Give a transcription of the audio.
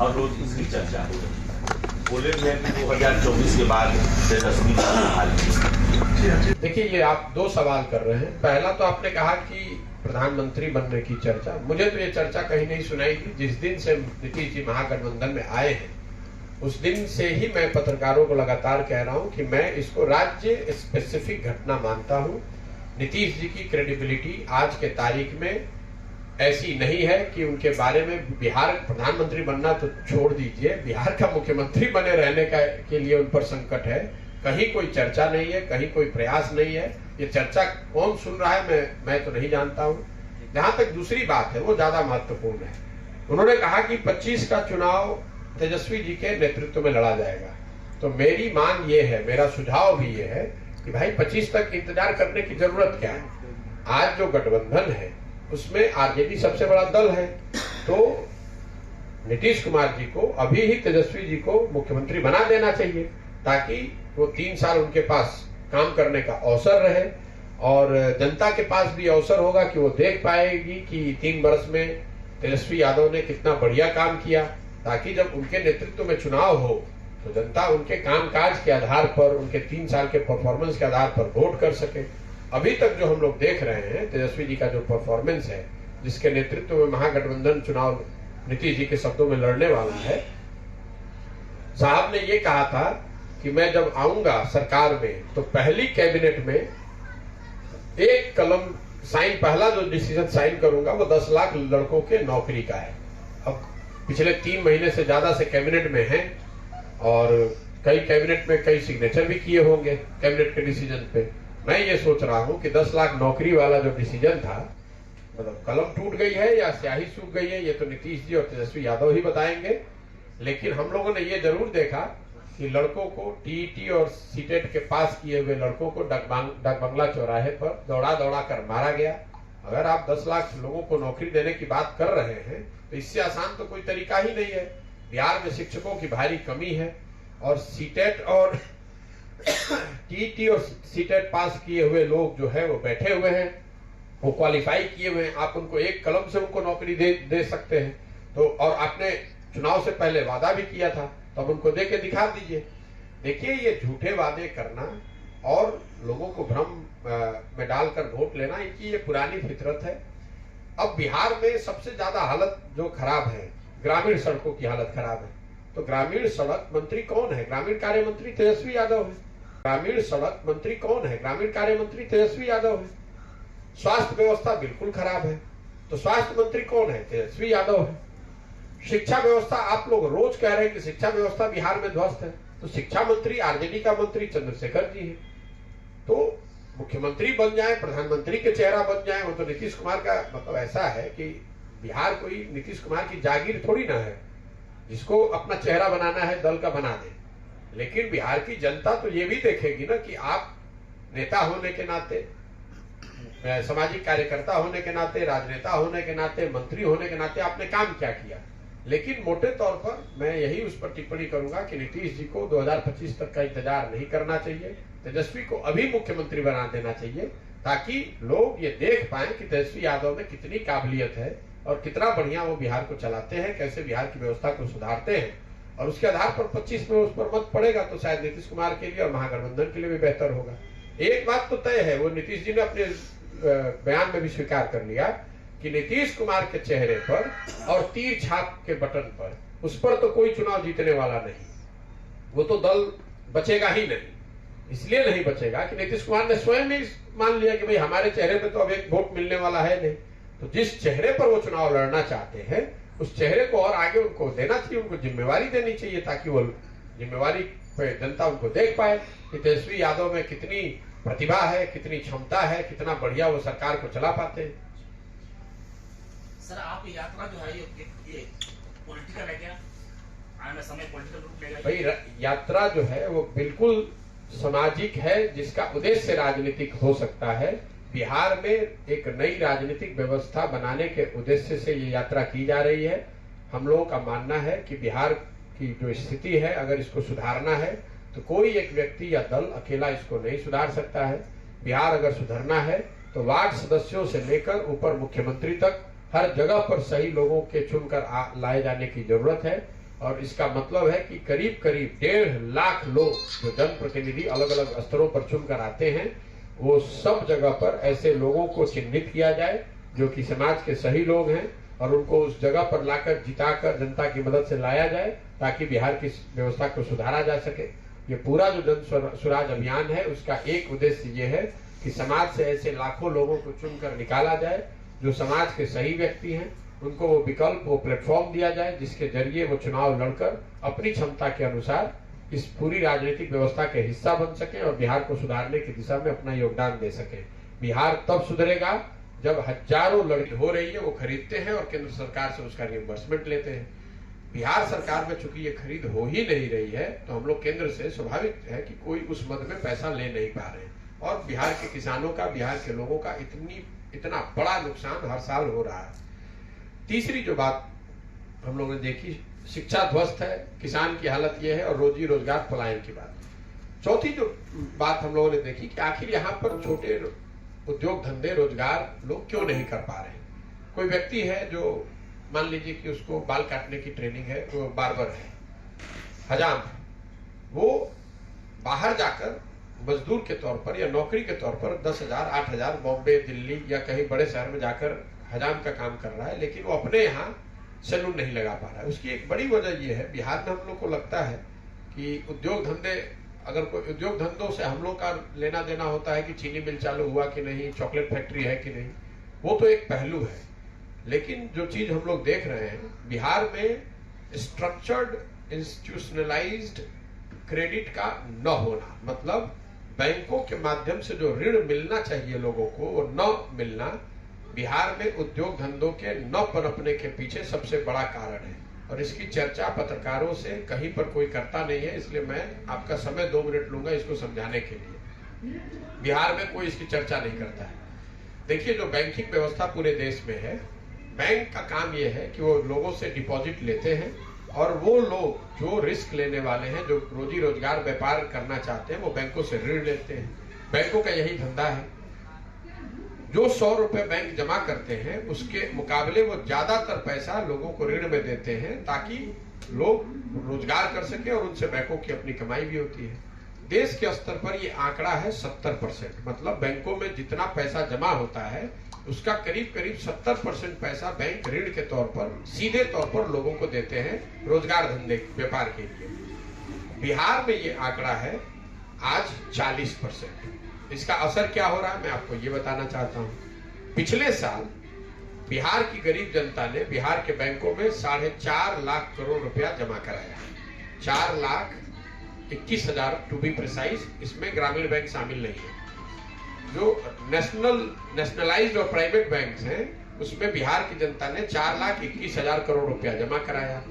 हर रोज इसकी चर्चा हो रही है। बोले भी है कि 2024 के बाद तेजस्वी हाल। देखिए, ये आप दो सवाल कर रहे हैं। पहला तो आपने कहा कि प्रधानमंत्री बनने की चर्चा, मुझे तो ये चर्चा कहीं नहीं सुनाई थी। जिस दिन से नीतीश जी महागठबंधन में आए हैं उस दिन से ही मैं पत्रकारों को लगातार कह रहा हूं कि मैं इसको राज्य स्पेसिफिक घटना मानता हूं। नीतीश जी की क्रेडिबिलिटी आज के तारीख में ऐसी नहीं है कि उनके बारे में बिहार प्रधानमंत्री बनना तो छोड़ दीजिए, बिहार का मुख्यमंत्री बने रहने के लिए उन पर संकट है। कहीं कोई चर्चा नहीं है, कहीं कोई प्रयास नहीं है। ये चर्चा कौन सुन रहा है मैं तो नहीं जानता हूं। जहां तक दूसरी बात है वो ज्यादा महत्वपूर्ण है। उन्होंने कहा कि 25 का चुनाव तेजस्वी जी के नेतृत्व में लड़ा जाएगा। तो मेरी मांग ये है, मेरा सुझाव भी ये है कि भाई 25 तक इंतजार करने की जरूरत क्या है। आज जो गठबंधन है उसमें आरजेडी सबसे बड़ा दल है, तो नीतीश कुमार जी को अभी ही तेजस्वी जी को मुख्यमंत्री बना देना चाहिए ताकि वो 3 साल उनके पास काम करने का अवसर रहे और जनता के पास भी अवसर होगा कि वो देख पाएगी कि 3 वर्ष में तेजस्वी यादव ने कितना बढ़िया काम किया, ताकि जब उनके नेतृत्व में चुनाव हो तो जनता उनके कामकाज के आधार पर, उनके 3 साल के परफॉर्मेंस के आधार पर वोट कर सके। अभी तक जो हम लोग देख रहे हैं तेजस्वी जी का जो परफॉर्मेंस है, जिसके नेतृत्व में महागठबंधन चुनाव नीतीश जी के शब्दों में लड़ने वाला है, साहब ने ये कहा था कि मैं जब आऊंगा सरकार में तो पहली कैबिनेट में एक कलम साइन, पहला जो डिसीजन साइन करूंगा वो 10 लाख लड़कों के नौकरी का है। अब पिछले 3 महीने से ज्यादा से कैबिनेट में हैं और कई कैबिनेट में कई सिग्नेचर भी किए होंगे कैबिनेट के डिसीजन पे। मैं ये सोच रहा हूं कि 10 लाख नौकरी वाला जो डिसीजन था, मतलब कलम टूट गई है या स्याही सूख गई है, ये तो नीतीश जी और तेजस्वी यादव ही बताएंगे। लेकिन हम लोगों ने ये जरूर देखा कि लड़कों को टीईटी और सीटेट के पास किए हुए लड़कों को डाक बंगला चौराहे पर दौड़ा दौड़ा कर मारा गया। अगर आप 10 लाख लोगों को नौकरी देने की बात कर रहे हैं तो इससे आसान तो कोई तरीका ही नहीं है। बिहार में शिक्षकों की भारी कमी है और सीटेट और टीईटी और सीटेट पास किए हुए लोग जो है वो बैठे हुए हैं, वो क्वालिफाई किए हुए हैं। आप उनको एक कलम से उनको नौकरी दे सकते हैं। तो और आपने चुनाव से पहले वादा भी किया था, तो अब उनको दे के दिखा दीजिए। देखिए, ये झूठे वादे करना और लोगों को भ्रम में डालकर वोट लेना, इनकी ये पुरानी फितरत है। अब बिहार में सबसे ज्यादा हालत जो खराब है, ग्रामीण सड़कों की हालत खराब है। तो ग्रामीण सड़क मंत्री कौन है? ग्रामीण कार्य मंत्री तेजस्वी यादव है। ग्रामीण सड़क मंत्री कौन है? ग्रामीण कार्य मंत्री तेजस्वी यादव है। स्वास्थ्य व्यवस्था बिल्कुल खराब है, तो स्वास्थ्य मंत्री कौन है? तेजस्वी यादव है। शिक्षा व्यवस्था, आप लोग रोज कह रहे हैं कि शिक्षा व्यवस्था बिहार में ध्वस्त है, तो शिक्षा मंत्री आरजेडी का मंत्री चंद्रशेखर जी है। तो मुख्यमंत्री बन जाए, प्रधानमंत्री के चेहरा बन जाए, वो तो नीतीश कुमार का मतलब ऐसा है कि बिहार कोई नीतीश कुमार की जागीर थोड़ी ना है, जिसको अपना चेहरा बनाना है दल का बना दे। लेकिन बिहार की जनता तो ये भी देखेगी ना कि आप नेता होने के नाते, सामाजिक कार्यकर्ता होने के नाते, राजनेता होने के नाते, मंत्री होने के नाते आपने काम क्या किया। लेकिन मोटे तौर पर मैं यही उस पर टिप्पणी करूंगा कि नीतीश जी को 2025 तक का इंतजार नहीं करना चाहिए। तेजस्वी को अभी मुख्यमंत्री बना देना चाहिए ताकि लोग ये देख पाए कि तेजस्वी यादव में कितनी काबिलियत है और कितना बढ़िया वो बिहार को चलाते हैं, कैसे बिहार की व्यवस्था को सुधारते हैं। और उसके आधार पर 25 में उस पर मत पड़ेगा तो शायद नीतीश कुमार के लिए और महागठबंधन के लिए भी बेहतर होगा। एक बात तो तय है, वो नीतीश जी ने अपने बयान में भी स्वीकार कर लिया कि नीतीश कुमार के चेहरे पर और तीर छाप के बटन पर, उस पर तो कोई चुनाव जीतने वाला नहीं, वो तो दल बचेगा ही नहीं। इसलिए नहीं बचेगा कि नीतीश कुमार ने स्वयं ही मान लिया कि भाई हमारे चेहरे पे तो अब एक वोट मिलने वाला है नहीं। तो जिस चेहरे पर वो चुनाव लड़ना चाहते हैं उस चेहरे को और आगे उनको देना चाहिए, उनको जिम्मेवारी देनी चाहिए ताकि वो जिम्मेवारी पे जनता उनको देख पाए कि तेजस्वी यादव में कितनी प्रतिभा है, कितनी क्षमता है, कितना बढ़िया वो सरकार को चला पाते हैं। सर, आप यात्रा जो है ये पॉलिटिकल है क्या? आने समय पॉलिटिकल रूप लेगा? भाई यात्रा जो है वो बिल्कुल सामाजिक है, जिसका उद्देश्य राजनीतिक हो सकता है। बिहार में एक नई राजनीतिक व्यवस्था बनाने के उद्देश्य से ये यात्रा की जा रही है। हम लोगों का मानना है कि बिहार की जो स्थिति है, अगर इसको सुधारना है तो कोई एक व्यक्ति या दल अकेला इसको नहीं सुधार सकता है। बिहार अगर सुधरना है तो वार्ड सदस्यों से लेकर ऊपर मुख्यमंत्री तक हर जगह पर सही लोगों के चुनकर लाए जाने की जरूरत है। और इसका मतलब है कि करीब करीब 1.5 लाख लोग जो जनप्रतिनिधि अलग अलग स्तरों पर चुनकर आते हैं, वो सब जगह पर ऐसे लोगों को चिन्हित किया जाए जो कि समाज के सही लोग हैं और उनको उस जगह पर लाकर जिताकर जनता की मदद से लाया जाए ताकि बिहार की व्यवस्था को सुधारा जा सके। ये पूरा जो जन स्वराज अभियान है उसका एक उद्देश्य ये है कि समाज से ऐसे लाखों लोगों को चुनकर निकाला जाए जो समाज के सही व्यक्ति हैं, उनको वो विकल्प, वो प्लेटफॉर्म दिया जाए जिसके जरिए वो चुनाव लड़कर अपनी क्षमता के अनुसार इस पूरी राजनीतिक व्यवस्था के हिस्सा बन सके और बिहार को सुधारने की दिशा में अपना योगदान दे सके। बिहार तब सुधरेगा जब हजारों लड़की हो रही है वो खरीदते हैं और केंद्र सरकार से उसका रिइंबर्समेंट लेते हैं। बिहार सरकार में चूंकि ये खरीद हो ही नहीं रही है तो हम लोग केंद्र से स्वाभाविक है कि कोई उस मद में पैसा ले नहीं पा रहे हैं और बिहार के किसानों का, बिहार के लोगों का इतना बड़ा नुकसान हर साल हो रहा है। तीसरी जो बात हम लोगों ने देखी, शिक्षा ध्वस्त है, किसान की हालत यह है और रोजी रोजगार पलायन की बात। चौथी जो बात हम लोगों ने देखी कि आखिर यहाँ पर छोटे उद्योग धंधे रोजगार लोग क्यों नहीं कर पा रहे हैं। कोई व्यक्ति है जो मान लीजिए कि उसको बाल काटने की ट्रेनिंग है, वो बार्बर है, हजाम है, वो बाहर जाकर मजदूर के तौर पर या नौकरी के तौर पर 10,000 8,000 बॉम्बे, दिल्ली या कहीं बड़े शहर में जाकर हजाम का काम कर रहा है, लेकिन वो अपने यहाँ सैलून नहीं लगा पा रहा है। उसकी एक बड़ी वजह यह है, बिहार में हम लोग को लगता है कि उद्योग धंधे, अगर कोई उद्योग धंधों से हम लोग का लेना देना होता है कि चीनी मिल चालू हुआ कि नहीं, चॉकलेट फैक्ट्री है कि नहीं, वो तो एक पहलू है। लेकिन जो चीज हम लोग देख रहे हैं, बिहार में स्ट्रक्चर्ड इंस्टीट्यूशनलाइज्ड क्रेडिट का न होना, मतलब बैंकों के माध्यम से जो ऋण मिलना चाहिए लोगों को वो न मिलना, बिहार में उद्योग धंधों के न पनपने के पीछे सबसे बड़ा कारण है। और इसकी चर्चा पत्रकारों से कहीं पर कोई करता नहीं है, इसलिए मैं आपका समय 2 मिनट लूंगा इसको समझाने के लिए। बिहार में कोई इसकी चर्चा नहीं करता है। देखिए, जो बैंकिंग व्यवस्था पूरे देश में है, बैंक का काम यह है कि वो लोगों से डिपॉजिट लेते हैं और वो लोग जो रिस्क लेने वाले हैं, जो रोजी रोजगार व्यापार करना चाहते हैं, वो बैंकों से ऋण लेते हैं। बैंकों का यही धंधा है। जो 100 रुपए बैंक जमा करते हैं उसके मुकाबले वो ज्यादातर पैसा लोगों को ऋण में देते हैं ताकि लोग रोजगार कर सके और उनसे बैंकों की अपनी कमाई भी होती है। देश के स्तर पर ये आंकड़ा है 70%, मतलब बैंकों में जितना पैसा जमा होता है उसका करीब करीब 70% पैसा बैंक ऋण के तौर पर, सीधे तौर पर लोगों को देते हैं रोजगार धंधे व्यापार के लिए। बिहार में ये आंकड़ा है आज 40%। इसका असर क्या हो रहा है मैं आपको ये बताना चाहता हूं। पिछले साल बिहार की गरीब जनता ने बिहार के बैंकों में 4.5 लाख करोड़ रुपया जमा कराया। 4,21,000 टू बी प्रिसाइज, इसमें ग्रामीण बैंक शामिल नहीं है। जो नेशनलाइज्ड और प्राइवेट बैंक हैं उसमें बिहार की जनता ने 4,21,000 करोड़ रुपया जमा कराया।